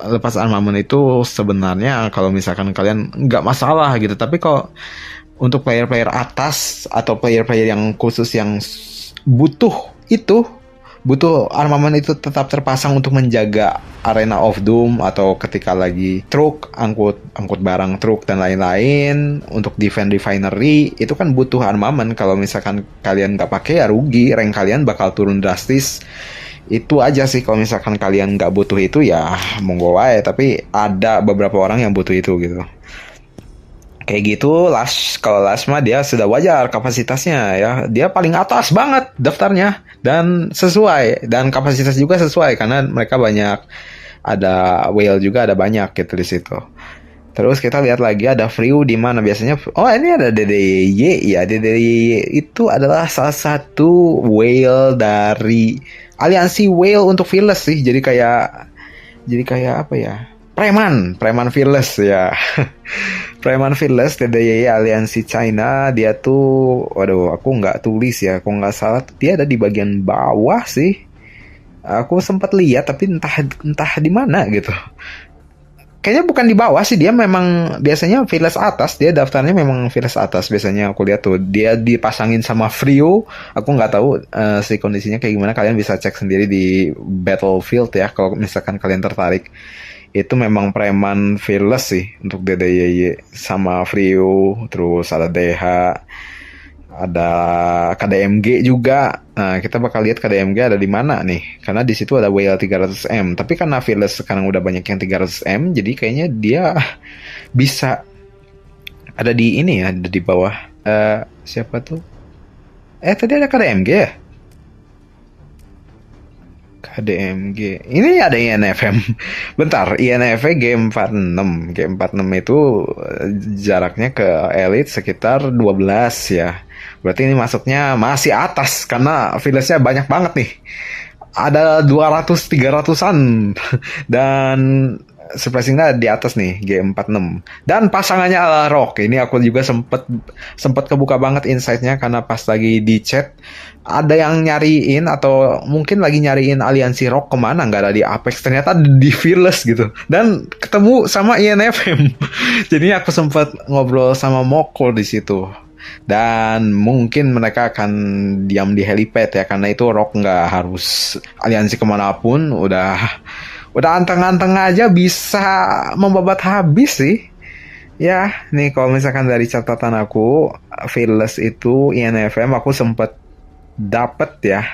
lepas armament itu sebenarnya kalau misalkan kalian nggak masalah gitu, tapi kalau untuk player-player atas atau player-player yang khusus yang butuh itu, butuh armamen itu tetap terpasang untuk menjaga Arena of Doom, atau ketika lagi truk angkut barang truk dan lain-lain untuk defend refinery, itu kan butuh armamen. Kalau misalkan kalian nggak pakai ya rugi, rank kalian bakal turun drastis. Itu aja sih, kalau misalkan kalian nggak butuh itu ya monggo wae, tapi ada beberapa orang yang butuh itu gitu. Kayak gitu. Kalau Lash mah dia sudah wajar kapasitasnya ya, dia paling atas banget daftarnya, dan sesuai, dan kapasitas juga sesuai karena mereka banyak, ada whale juga ada banyak gitu di situ. Terus kita lihat lagi ada Frew di mana biasanya. Oh, ini ada DDY ya. DDY itu adalah salah satu whale dari aliansi whale untuk Fearless sih. Jadi kayak apa ya? Preman Fearless ya. Preman Fearless DDY aliansi China. Dia tuh, waduh, aku nggak tulis ya. Aku nggak salah, dia ada di bagian bawah sih. Aku sempat lihat tapi entah di mana gitu. Kayaknya bukan di bawah sih, dia memang biasanya Fearless atas, dia daftarnya memang Fearless atas biasanya. Aku lihat tuh dia dipasangin sama Frio. Aku nggak tahu si kondisinya kayak gimana, kalian bisa cek sendiri di Battlefield ya kalau misalkan kalian tertarik. Itu memang preman Fearless sih untuk DDY sama Frio. Terus ada DH, ada KDMG juga. Nah, kita bakal lihat KDMG ada di mana nih. Karena di situ ada WL 300M. Tapi karena Fearless sekarang udah banyak yang 300M, jadi kayaknya dia bisa ada di ini ya, ada di bawah. Siapa tuh? Tadi ada KDMG ya? KDMG. Ini ada INFM. Bentar, INFM G46. G46 itu jaraknya ke Elite sekitar 12 ya. Berarti ini masuknya masih atas karena village-nya banyak banget nih. Ada 200-300an. Dan surprisingnya di atas nih G46. Dan pasangannya adalah Rock. Ini aku juga sempet kebuka banget insight-nya karena pas lagi di chat ada yang nyariin atau mungkin lagi nyariin aliansi Rock kemana, nggak ada di Apex, ternyata di Fearless gitu, dan ketemu sama INFM. Jadi aku sempat ngobrol sama Moko di situ, dan mungkin mereka akan diam di helipad ya, karena itu Rock nggak harus aliansi kemanapun, udah anteng-anteng aja bisa membabat habis sih. Ya, nih kalau misalkan dari catatan aku, Fearless itu INFM aku sempat dapet ya.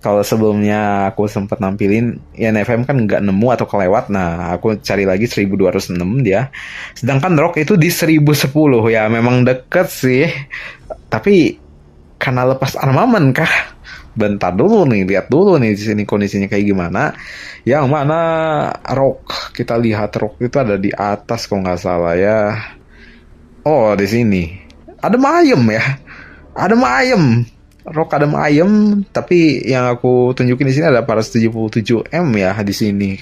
Kalau sebelumnya aku sempat nampilin INFM kan nggak nemu atau kelewat. Nah, aku cari lagi 1206 dia. Sedangkan Rock itu di 1010 ya, memang deket sih. Tapi karena lepas armamen kah? Bentar dulu nih, lihat dulu nih di sini kondisinya kayak gimana. Yang mana Rock? Kita lihat Rock itu ada di atas kalau nggak salah ya. Oh, di sini. Ada Mayem ya. Ada Mayem. Rock ada ayam, tapi yang aku tunjukin di sini ada 477M ya di sini.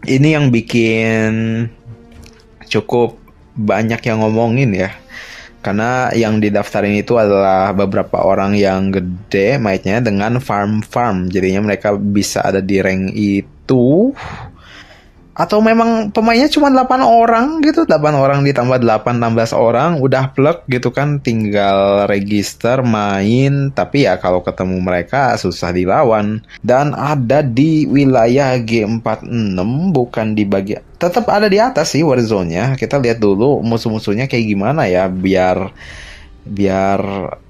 Ini yang bikin cukup banyak yang ngomongin ya. Karena yang didaftarin itu adalah beberapa orang yang gede mainnya dengan farm. Jadinya mereka bisa ada di rank itu. Atau memang pemainnya cuma 8 orang gitu, 8 orang ditambah 8 16 orang udah plek gitu kan, tinggal register main. Tapi ya kalau ketemu mereka susah dilawan. Dan ada di wilayah G46, bukan di bagian, tetap ada di atas sih Warzone-nya. Kita lihat dulu musuh-musuhnya kayak gimana ya, biar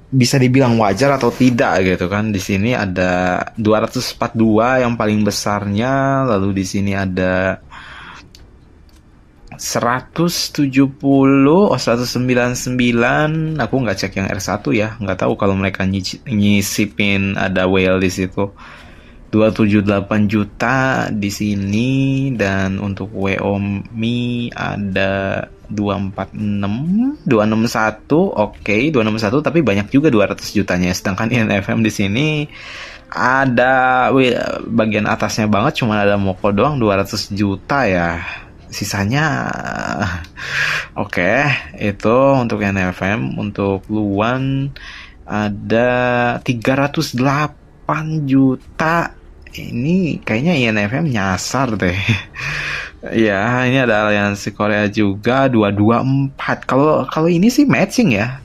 bisa dibilang wajar atau tidak gitu kan. Di sini ada 242 yang paling besarnya, lalu di sini ada 199, aku nggak cek yang R1 ya, nggak tahu kalau mereka nyisipin ada whale di situ. 278 juta di sini, dan untuk WOMI ada 261, oke, 261, tapi banyak juga 200 jutanya. Sedangkan INFM di sini ada bagian atasnya banget, cuma ada Moko doang 200 juta ya. Sisanya oke, itu untuk NFM. Untuk Luan ada 308 juta ini kayaknya INFM nyasar deh. Ya, ini ada aliansi Korea juga 224. Kalau kalau ini sih matching ya.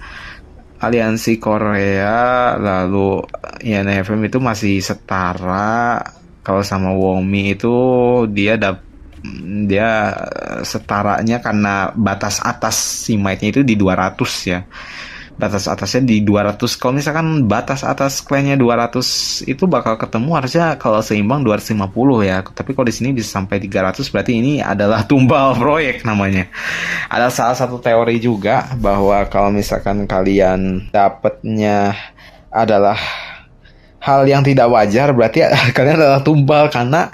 Aliansi Korea lalu INFM itu masih setara. Kalau sama Womi itu dia dia setaranya karena batas atas si Might-nya itu di 200 ya. Batas atasnya di 200. Kalau misalkan batas atas klannya 200 itu bakal ketemu harusnya kalau seimbang 250 ya. Tapi kalau di sini bisa sampai 300 berarti ini adalah tumbal proyek namanya. Ada salah satu teori juga bahwa kalau misalkan kalian dapatnya adalah hal yang tidak wajar berarti kalian adalah tumbal karena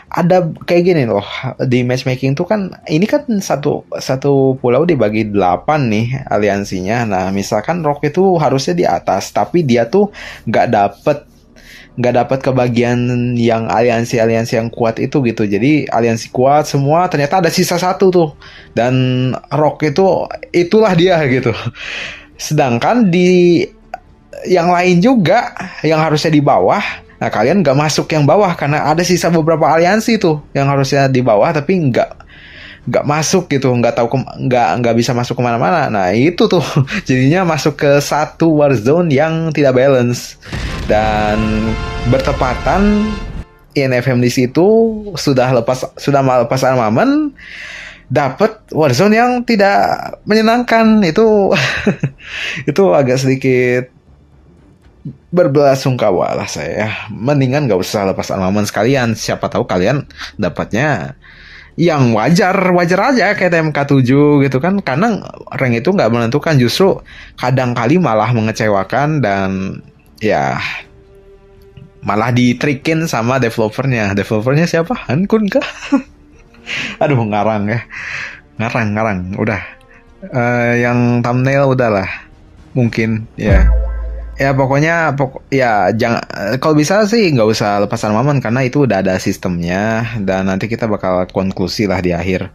ada kayak gini loh di matchmaking tuh kan ini kan satu satu pulau dibagi 8 nih aliansinya. Nah misalkan Rock itu harusnya di atas tapi dia tuh nggak dapet nggak dapat kebagian yang aliansi-aliansi yang kuat itu gitu. Jadi aliansi kuat semua ternyata ada sisa satu tuh dan Rock itu itulah dia gitu. Sedangkan di yang lain juga yang harusnya di bawah, nah kalian nggak masuk yang bawah karena ada sisa beberapa aliansi tuh yang harusnya di bawah tapi nggak masuk gitu, nggak tahu nggak bisa masuk kemana-mana. Nah itu tuh jadinya masuk ke satu war zone yang tidak balance dan bertepatan INFM di situ sudah melepas armamen dapat warzone yang tidak menyenangkan itu. Itu agak sedikit berbelasungkawa lah saya. Mendingan gak usah lepas armamen sekalian. Siapa tahu kalian dapatnya yang wajar aja kayak TMK7 gitu kan. Karena rank itu gak menentukan, justru kadang kali malah mengecewakan dan ya malah ditrikin sama developernya. Developernya siapa? Hankun kah? Aduh ngarang ya. Ngarang udah. Yang thumbnail udahlah. Mungkin ya. Ya pokoknya ya jangan, kalau bisa sih nggak usah lepas armamen karena itu udah ada sistemnya dan nanti kita bakal konklusi lah di akhir.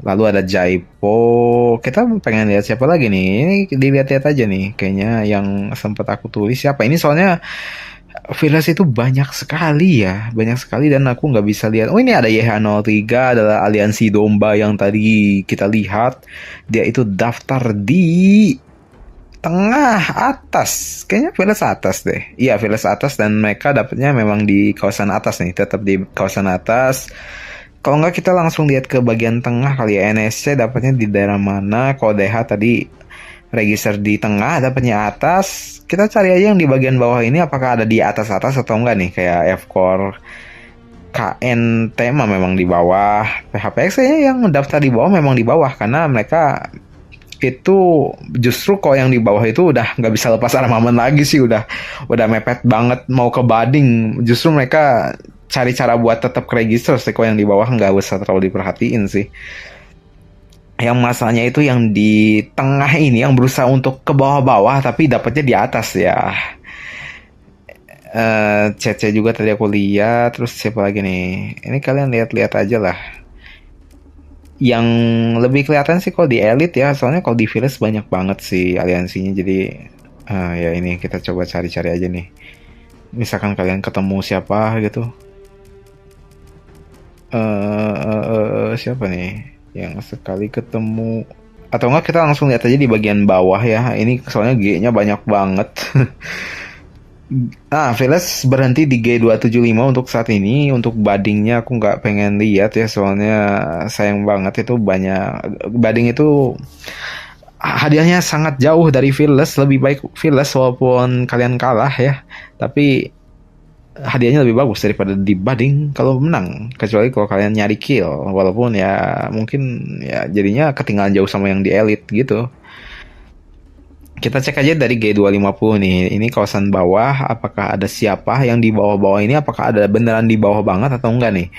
Lalu ada Jaipo, kita pengen lihat siapa lagi nih? Ini dilihat-lihat aja nih, kayaknya yang sempat aku tulis siapa ini soalnya Fearless itu banyak sekali dan aku nggak bisa lihat. Oh ini ada YH03 adalah aliansi domba yang tadi kita lihat, dia itu daftar di tengah atas, kayaknya Velas atas deh. Iya Velas atas dan mereka dapatnya memang di kawasan atas nih, tetap di kawasan atas. Kalau nggak kita langsung lihat ke bagian tengah kali ya, NSC dapatnya di daerah mana. Kalau DH tadi register di tengah dapatnya atas. Kita cari aja yang di bagian bawah ini apakah ada di atas atau enggak nih, kayak F-Core KNT mah memang di bawah. PHPX kayaknya yang mendaftar di bawah memang di bawah karena mereka itu justru kok yang di bawah itu udah nggak bisa lepas armamen lagi sih, udah mepet banget mau ke bading. Justru mereka cari cara buat tetap ke register sih, kok yang di bawah nggak usah terlalu diperhatiin sih. Yang masalahnya itu yang di tengah ini yang berusaha untuk ke bawah-bawah tapi dapatnya di atas ya. CC juga tadi aku lihat, terus siapa lagi nih? Ini kalian lihat-lihat aja lah. Yang lebih kelihatan sih kalau di Elite ya, soalnya kalau di Village banyak banget sih aliansinya. Jadi ya ini kita coba cari-cari aja nih. Misalkan kalian ketemu siapa gitu, siapa nih yang sekali ketemu, atau enggak kita langsung lihat aja di bagian bawah ya. Ini soalnya G-nya banyak banget. Nah, Velas berhenti di G275 untuk saat ini. Untuk buddingnya aku nggak pengen lihat ya, soalnya sayang banget itu banyak. Budding itu hadiahnya sangat jauh dari Velas. Lebih baik Velas walaupun kalian kalah ya, tapi hadiahnya lebih bagus daripada di budding kalau menang. Kecuali kalau kalian nyari kill, walaupun ya mungkin ya jadinya ketinggalan jauh sama yang di elite gitu. Kita cek aja dari G250 nih. Ini kawasan bawah, apakah ada siapa yang di bawah-bawah ini, apakah ada beneran di bawah banget atau enggak nih.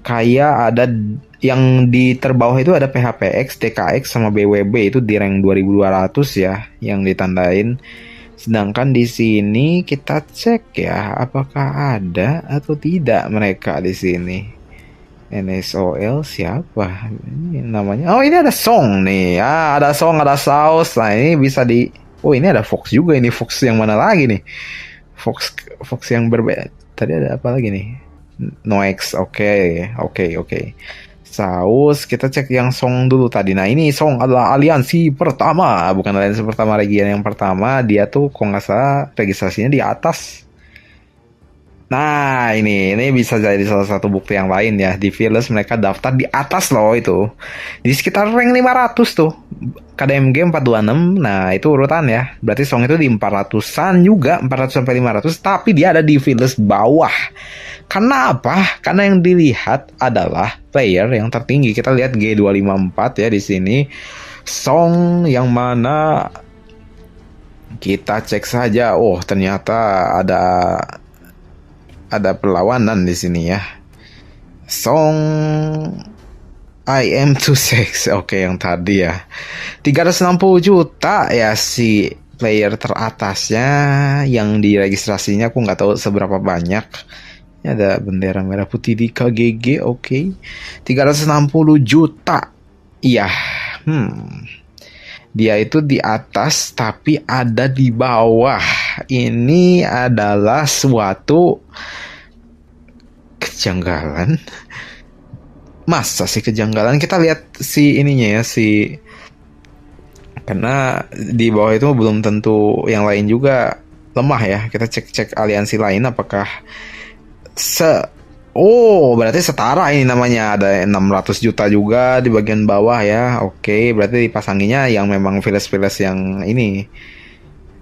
Kayak ada yang di terbawah itu ada PHPX, TKX sama BWB itu di rank 2200 ya yang ditandain. Sedangkan di sini kita cek ya apakah ada atau tidak mereka di sini. NSOL siapa ini namanya? Oh ini ada Song nih. Ada Song, ada Saus. Nah ini bisa di. Oh ini ada Fox juga, ini Fox yang mana lagi nih? Fox yang berbeda. tadi ada apa lagi nih? Noex, oke. Saus, kita cek yang Song dulu tadi. Nah ini Song adalah aliansi pertama, bukan aliansi pertama, region yang pertama. Dia tuh kalau nggak salah registrasinya di atas. Nah ini bisa jadi salah satu bukti yang lain ya. Di Fearless mereka daftar di atas loh itu. Di sekitar rank 500 tuh. KDMG 426, nah itu urutan ya. Berarti Song itu di 400-an juga, 400 sampai 500, tapi dia ada di Fearless bawah. Karena apa? Karena yang dilihat adalah player yang tertinggi. Kita lihat G254 ya di sini. Song yang mana kita cek saja. Oh, ternyata ada perlawanan di sini ya. Song I am too sex. Oke, yang tadi ya. 360 juta ya si player teratasnya yang diregistrasinya aku nggak tahu seberapa banyak. Ini ada bendera merah putih di KGG, oke. 360 juta. Iya. Dia itu di atas tapi ada di bawah. Ini adalah suatu kejanggalan. Masa sih kejanggalan? Kita lihat si ininya ya, karena di bawah itu belum tentu yang lain juga lemah ya. Kita cek aliansi lain apakah berarti setara ini namanya. Ada 600 juta juga di bagian bawah ya. Oke, berarti dipasanginya yang memang Fearless yang ini.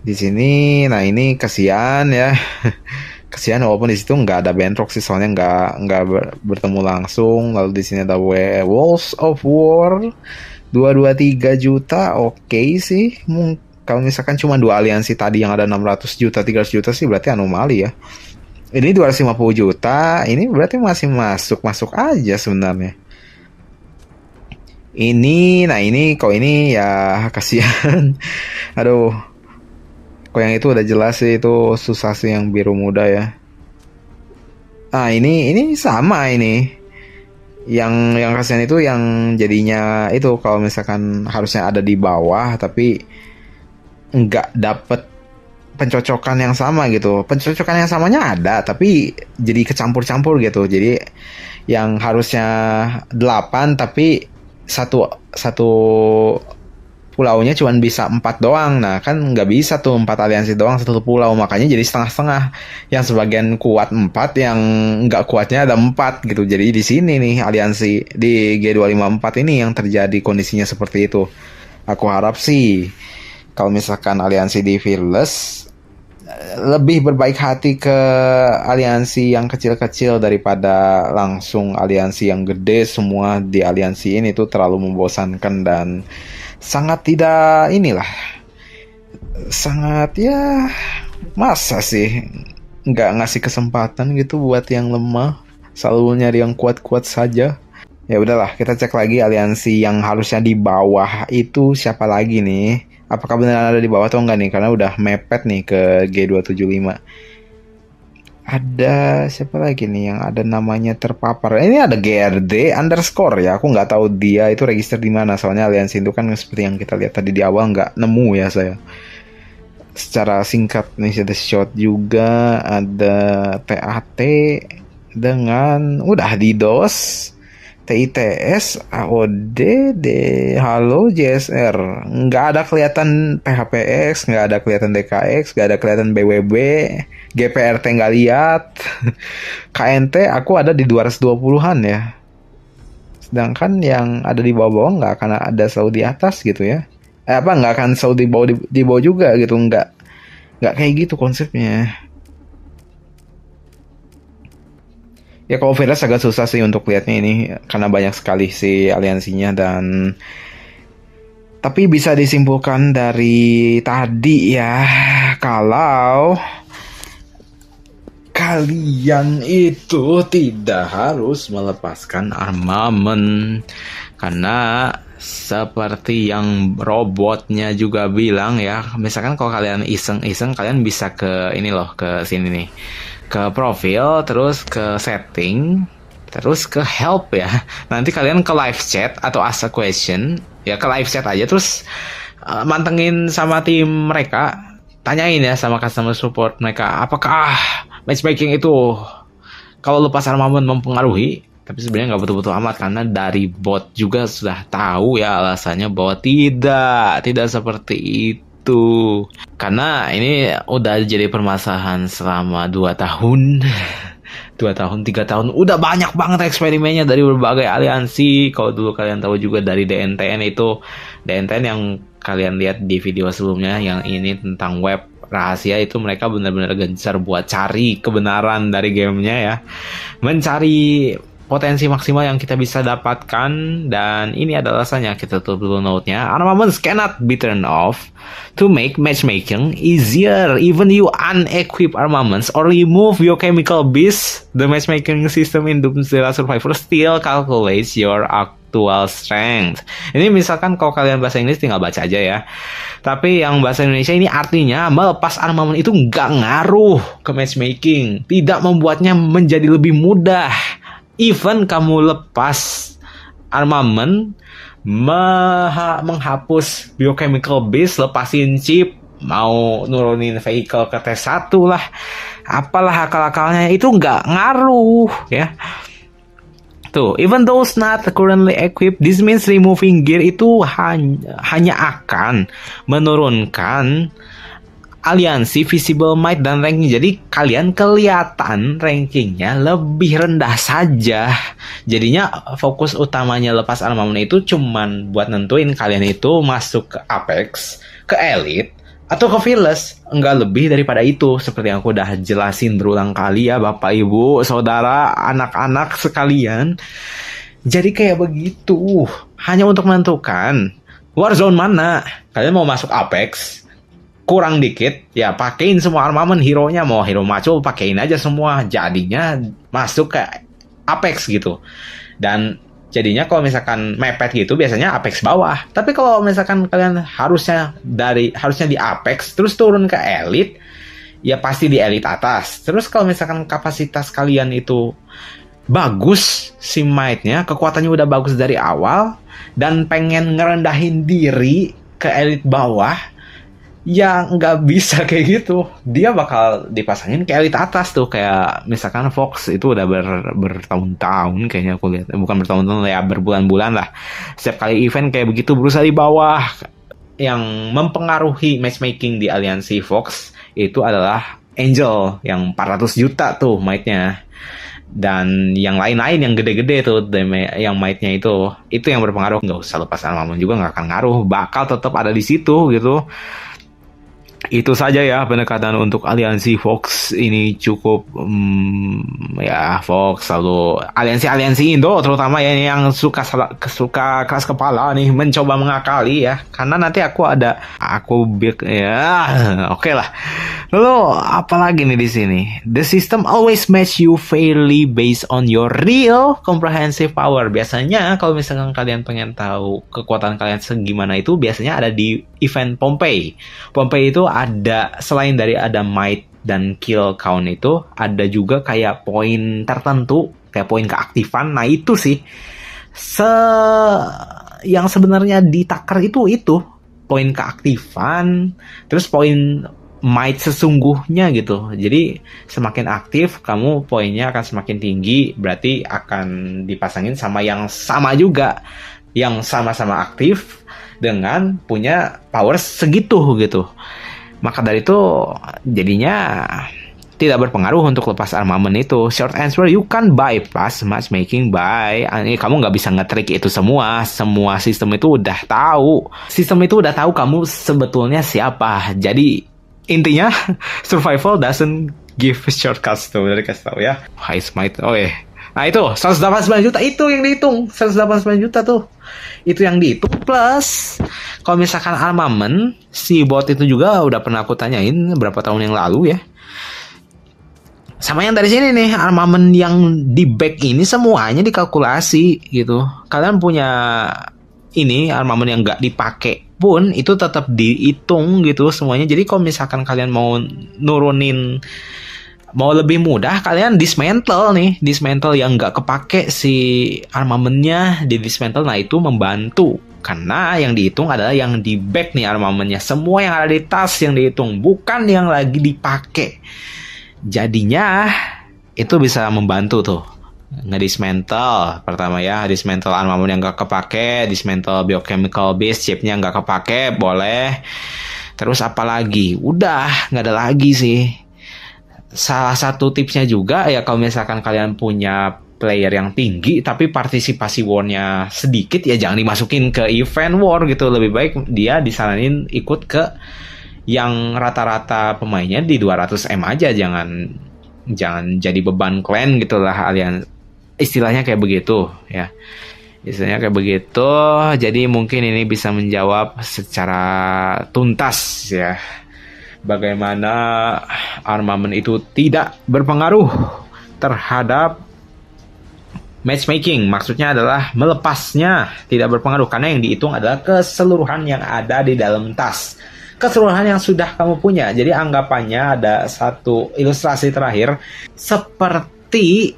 Di sini, nah ini kasihan ya. Kasihan walaupun di situ nggak ada Bentrox sih, soalnya nggak bertemu langsung. Lalu di sini ada Wolves of War 223 juta. Oke sih. Kalau misalkan cuma dua aliansi tadi yang ada 600 juta, 300 juta sih berarti anomali ya. Ini 250 juta, ini berarti masih masuk aja sebenarnya. Ini kok ini ya kasihan. Aduh. Kok yang itu udah jelas sih, itu susah sih yang biru muda ya. Nah, ini sama ini. Yang kasihan itu yang jadinya itu kalau misalkan harusnya ada di bawah tapi nggak dapet pencocokan yang sama gitu. Pencocokan yang samanya ada tapi jadi kecampur-campur gitu. Jadi yang harusnya 8 tapi satu pulaunya cuma bisa 4 doang. Nah kan nggak bisa tuh 4 aliansi doang satu pulau. Makanya jadi setengah-setengah. Yang sebagian kuat 4, yang nggak kuatnya ada 4 gitu. Jadi di sini nih aliansi di G254 ini yang terjadi kondisinya seperti itu. Aku harap sih kalau misalkan aliansi di Fearless lebih berbaik hati ke aliansi yang kecil-kecil daripada langsung aliansi yang gede. Semua di aliansi ini tuh terlalu membosankan dan sangat tidak sangat ya, masa sih nggak ngasih kesempatan gitu buat yang lemah, selalu nyari yang kuat-kuat saja. Ya udahlah, kita cek lagi aliansi yang harusnya di bawah itu siapa lagi nih. Apakah benar ada di bawah atau enggak nih? Karena udah mepet nih ke G275. Ada siapa lagi nih yang ada namanya terpapar? Ini ada GRD underscore ya. Aku nggak tahu dia itu register di mana. Soalnya aliansi itu kan seperti yang kita lihat tadi di awal nggak nemu ya saya. Secara singkat nih ada shot juga, ada TAT dengan udah DDoS. TITS, AOD, Halo, JSR. Nggak ada kelihatan PHPX, nggak ada kelihatan DKX, nggak ada kelihatan BWB, GPRT nggak lihat. KNT aku ada di 220-an ya. Sedangkan yang ada di bawah-bawah nggak akan ada selalu di atas gitu ya. Nggak akan selalu di bawah juga gitu, nggak kayak gitu konsepnya. Ya kalau Fearless agak susah sih untuk lihatnya ini karena banyak sekali sih aliansinya, dan tapi bisa disimpulkan dari tadi ya kalau kalian itu tidak harus melepaskan armamen, karena seperti yang robotnya juga bilang ya, misalkan kalau kalian iseng-iseng kalian bisa ke ini loh, ke sini nih, ke profil, terus ke setting, terus ke help ya. Nanti kalian ke live chat atau ask a question ya, ke live chat aja, terus mantengin sama tim mereka, tanyain ya sama customer support mereka apakah matchmaking itu kalau lepas armament mempengaruhi, tapi sebenarnya nggak betul-betul amat karena dari bot juga sudah tahu ya alasannya bahwa tidak seperti itu. Karena ini udah jadi permasalahan selama 2 tahun. 2 tahun, 3 tahun, udah banyak banget eksperimennya dari berbagai aliansi. Kalau dulu kalian tahu juga dari DNTN itu, DNTN yang kalian lihat di video sebelumnya, yang ini tentang web rahasia itu, mereka benar-benar gencar buat cari kebenaran dari gamenya ya, mencari potensi maksimal yang kita bisa dapatkan. Dan ini adalah alasannya. Kita tutup dulu note-nya. Armaments cannot be turned off to make matchmaking easier. Even you unequip armaments or remove your chemical beast, the matchmaking system in Doomsday Survivor still calculates your actual strength. Ini misalkan kalau kalian bahasa Inggris tinggal baca aja ya. Tapi yang bahasa Indonesia ini artinya melepas armament itu nggak ngaruh ke matchmaking. Tidak membuatnya menjadi lebih mudah. Even kamu lepas armament, menghapus biochemical base, lepasin chip, mau nurunin vehicle ke T1 lah, apalah akal-akalnya, itu nggak ngaruh ya. Tuh, even though not currently equipped, this means removing gear itu hanya akan menurunkan aliansi visible might dan ranking. Jadi kalian kelihatan rankingnya lebih rendah saja. Jadinya fokus utamanya lepas armament itu cuman buat nentuin kalian itu masuk ke Apex, ke Elite, atau ke Fearless. Enggak lebih daripada itu. Seperti yang aku udah jelasin berulang kali ya Bapak Ibu, Saudara, anak-anak sekalian. Jadi kayak begitu. Hanya untuk menentukan Warzone mana. Kalian mau masuk Apex, kurang dikit, ya pakein semua armament hero-nya. Mau hero maco, pakein aja semua. Jadinya masuk ke Apex gitu. Dan jadinya kalau misalkan mepet gitu, biasanya Apex bawah. Tapi kalau misalkan kalian harusnya di Apex, terus turun ke Elite, ya pasti di Elite atas. Terus kalau misalkan kapasitas kalian itu bagus, si might-nya, kekuatannya udah bagus dari awal, dan pengen ngerendahin diri ke Elite bawah, ya nggak bisa kayak gitu. Dia bakal dipasangin ke Elite atas tuh. Kayak misalkan Fox itu udah bertahun-tahun kayaknya aku lihat. Bukan bertahun-tahun ya, berbulan-bulan lah. Setiap kali event kayak begitu berusaha di bawah. Yang mempengaruhi matchmaking di aliansi Fox itu adalah Angel yang 400 juta tuh might-nya. Dan yang lain-lain yang gede-gede tuh, yang might-nya itu yang berpengaruh. Nggak usah lepas armament juga nggak akan ngaruh. Bakal tetap ada di situ gitu. Itu saja ya pendekatan untuk aliansi Fox ini cukup ya Fox, lalu aliansi Indo terutama ya yang suka keras kepala nih mencoba mengakali ya, karena nanti aku oke lah. Lalu apalagi nih di sini, the system always match you fairly based on your real comprehensive power. Biasanya kalau misalkan kalian pengen tahu kekuatan kalian segimana itu biasanya ada di event Pompeii itu ada, selain dari ada might dan kill count itu, ada juga kayak poin tertentu, kayak poin keaktifan. Nah itu sih yang sebenarnya ditakar itu poin keaktifan, terus poin might sesungguhnya gitu. Jadi semakin aktif kamu, poinnya akan semakin tinggi, berarti akan dipasangin sama yang sama juga, yang sama-sama aktif dengan punya power segitu gitu. Maka dari itu jadinya tidak berpengaruh untuk lepas armament itu. Short answer, you can bypass matchmaking by, kamu nggak bisa nge-trick itu semua. Semua sistem itu udah tahu. Sistem itu udah tahu kamu sebetulnya siapa. Jadi intinya survival doesn't give shortcuts tuh, dari kasih tahu ya. High smite, nah itu 189 juta itu yang dihitung. 189 juta tuh itu yang dihitung. Plus kalau misalkan armament, si bot itu juga udah pernah aku tanyain berapa tahun yang lalu ya. Sama yang dari sini nih, armament yang di back ini semuanya dikalkulasi gitu. Kalian punya ini armament yang nggak dipakai pun itu tetap dihitung gitu semuanya. Jadi kalau misalkan kalian mau nurunin, mau lebih mudah, kalian dismantle yang nggak kepake si armamentnya, di dismantle. Nah itu membantu, karena yang dihitung adalah yang di back nih armamentnya. Semua yang ada di tas yang dihitung, bukan yang lagi dipakai. Jadinya itu bisa membantu tuh ngedismantle pertama ya, dismantle armament yang gak kepake, dismantle biochemical base chipnya gak kepake, boleh. Terus apa lagi? Udah nggak ada lagi sih. Salah satu tipsnya juga ya, kalau misalkan kalian punya player yang tinggi tapi partisipasi war-nya sedikit, ya jangan dimasukin ke event war gitu. Lebih baik dia disaranin ikut ke yang rata-rata pemainnya di 200M aja, jangan jadi beban clan gitulah alian, istilahnya kayak begitu ya, istilahnya kayak begitu. Jadi mungkin ini bisa menjawab secara tuntas ya bagaimana armament itu tidak berpengaruh terhadap matchmaking. Maksudnya adalah melepasnya tidak berpengaruh, karena yang dihitung adalah keseluruhan yang ada di dalam tas, keseluruhan yang sudah kamu punya. Jadi anggapannya ada satu ilustrasi terakhir seperti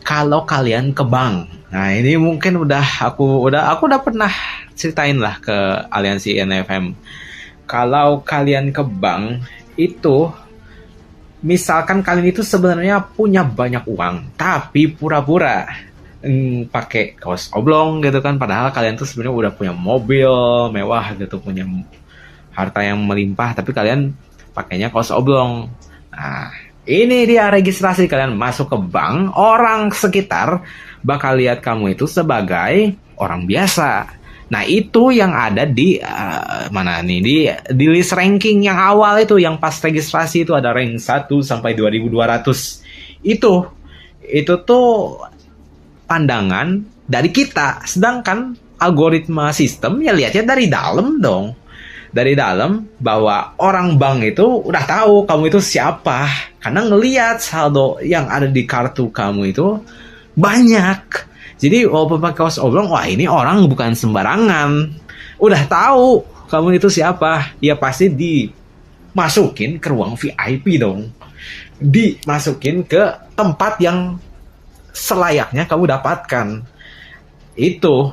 kalau kalian ke bank. Nah, ini mungkin aku udah pernah ceritain lah ke aliansi NFM. Kalau kalian ke bank itu, misalkan kalian itu sebenarnya punya banyak uang tapi pura-pura pakai kaos oblong gitu kan, padahal kalian tuh sebenarnya udah punya mobil mewah gitu, punya harta yang melimpah, tapi kalian pakainya kaos oblong. Nah, ini dia registrasi kalian masuk ke bank, orang sekitar bakal lihat kamu itu sebagai orang biasa. Nah, itu yang ada di mana nih, di list ranking yang awal itu, yang pas registrasi itu ada rank 1 sampai 2200. Itu tuh pandangan dari kita, sedangkan algoritma sistem ya lihatnya dari dalam dong. Dari dalam, bahwa orang bank itu udah tahu kamu itu siapa, karena ngelihat saldo yang ada di kartu kamu itu banyak. Jadi walaupun pakai kaos oblong, wah ini orang bukan sembarangan, udah tahu kamu itu siapa, ya pasti dimasukin ke ruang VIP dong, dimasukin ke tempat yang selayaknya kamu dapatkan. Itu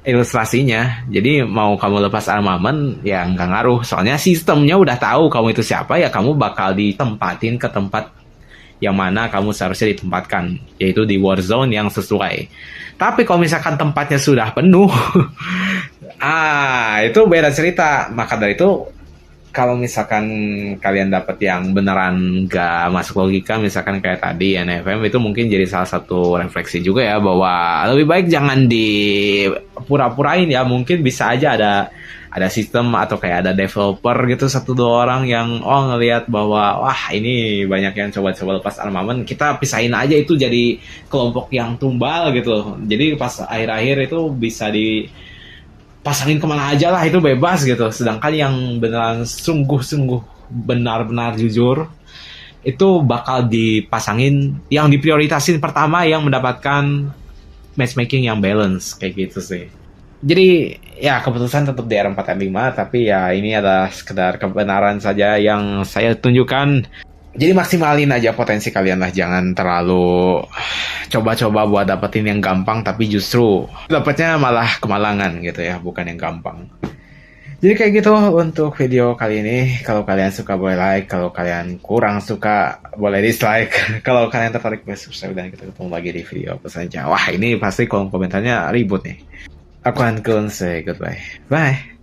ilustrasinya. Jadi mau kamu lepas armament ya nggak ngaruh, soalnya sistemnya udah tahu kamu itu siapa, ya kamu bakal ditempatin ke tempat yang mana kamu seharusnya ditempatkan, yaitu di war zone yang sesuai. Tapi kalau misalkan tempatnya sudah penuh itu beda cerita. Maka dari itu, kalau misalkan kalian dapat yang beneran gak masuk logika, misalkan kayak tadi NFM, itu mungkin jadi salah satu refleksi juga ya, bahwa lebih baik jangan dipura-purain ya. Mungkin bisa aja ada sistem atau kayak ada developer gitu, 1-2 orang yang ngelihat bahwa wah ini banyak yang coba-coba lepas armament, kita pisahin aja itu jadi kelompok yang tumbal gitu. Jadi pas akhir-akhir itu bisa pasangin kemana aja lah, itu bebas gitu. Sedangkan yang beneran sungguh-sungguh benar-benar jujur, itu bakal dipasangin, yang diprioritasin pertama yang mendapatkan matchmaking yang balance, kayak gitu sih. Jadi ya keputusan tetap di R4M5, tapi ya ini adalah sekedar kebenaran saja yang saya tunjukkan. Jadi maksimalin aja potensi kalian lah, jangan terlalu coba-coba buat dapetin yang gampang tapi justru dapetnya malah kemalangan gitu ya, bukan yang gampang. Jadi kayak gitu untuk video kali ini. Kalau kalian suka boleh like, kalau kalian kurang suka boleh dislike. Kalau kalian tertarik boleh subscribe, dan kita ketemu lagi di video apa saja. Wah ini pasti kolom komentarnya ribut nih. Aku Ankun say goodbye. Bye.